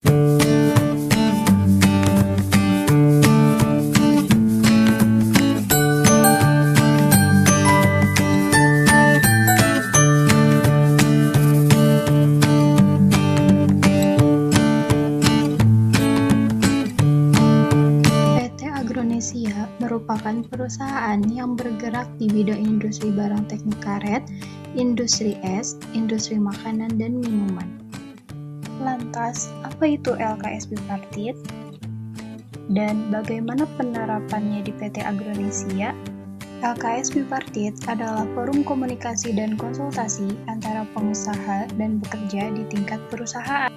PT Agronesia merupakan perusahaan yang bergerak di bidang industri barang teknik karet, industri es, industri makanan dan minuman. Lantas, apa itu LKS Bipartit? Dan bagaimana penerapannya di PT Agronesia? LKS Bipartit adalah forum komunikasi dan konsultasi antara pengusaha dan bekerja di tingkat perusahaan.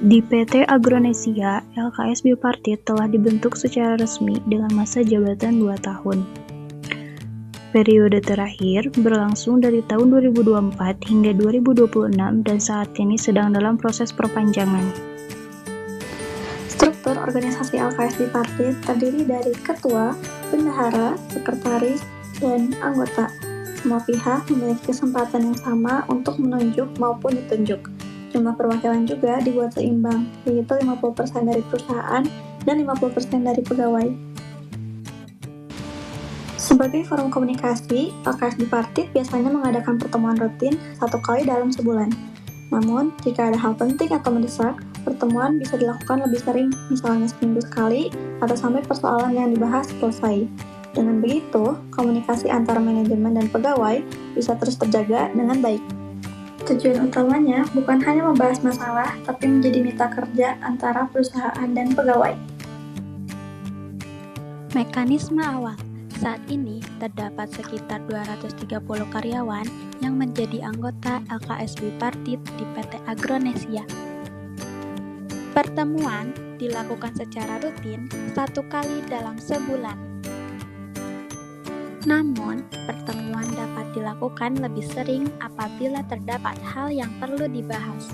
Di PT Agronesia, LKS Bipartit telah dibentuk secara resmi dengan masa jabatan 2 tahun. Periode terakhir berlangsung dari tahun 2024 hingga 2026 dan saat ini sedang dalam proses perpanjangan. Struktur organisasi LKS Bipartit terdiri dari ketua, bendahara, sekretaris, dan anggota. Semua pihak memiliki kesempatan yang sama untuk menunjuk maupun ditunjuk. Jumlah perwakilan juga dibuat seimbang, yaitu 50% dari perusahaan dan 50% dari pegawai. Sebagai forum komunikasi, LKS Bipartit biasanya mengadakan pertemuan rutin 1 kali dalam sebulan. Namun, jika ada hal penting atau mendesak, pertemuan bisa dilakukan lebih sering, misalnya seminggu sekali, atau sampai persoalan yang dibahas selesai. Dengan begitu, komunikasi antara manajemen dan pegawai bisa terus terjaga dengan baik. Tujuan utamanya bukan hanya membahas masalah, tapi menjadi mitra kerja antara perusahaan dan pegawai. Mekanisme awal. Saat ini terdapat sekitar 230 karyawan yang menjadi anggota LKS Bipartit di PT Agronesia. Pertemuan dilakukan secara rutin 1 kali dalam sebulan. Namun, pertemuan dapat dilakukan lebih sering apabila terdapat hal yang perlu dibahas.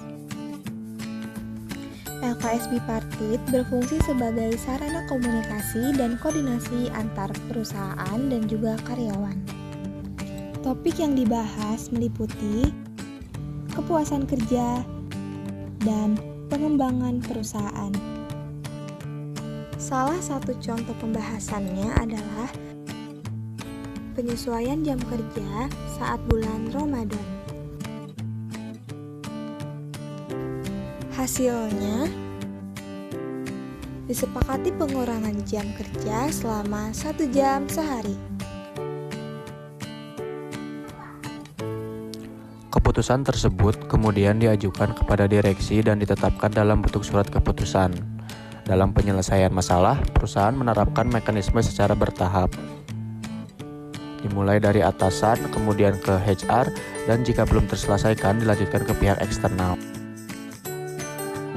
LKS Bipartit berfungsi sebagai sarana komunikasi dan koordinasi antar perusahaan dan juga karyawan. Topik yang dibahas meliputi kepuasan kerja dan pengembangan perusahaan. Salah satu contoh pembahasannya adalah penyesuaian jam kerja saat bulan Ramadan. Hasilnya, disepakati pengurangan jam kerja selama 1 jam sehari. Keputusan tersebut kemudian diajukan kepada direksi dan ditetapkan dalam bentuk surat keputusan. Dalam penyelesaian masalah, perusahaan menerapkan mekanisme secara bertahap. Dimulai dari atasan, kemudian ke HR, dan jika belum terselesaikan dilanjutkan ke pihak eksternal.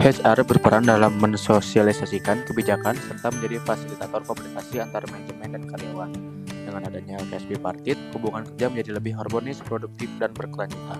HR berperan dalam mensosialisasikan kebijakan serta menjadi fasilitator komunikasi antara manajemen dan karyawan. Dengan adanya LKS Bipartit, hubungan kerja menjadi lebih harmonis, produktif, dan berkelanjutan.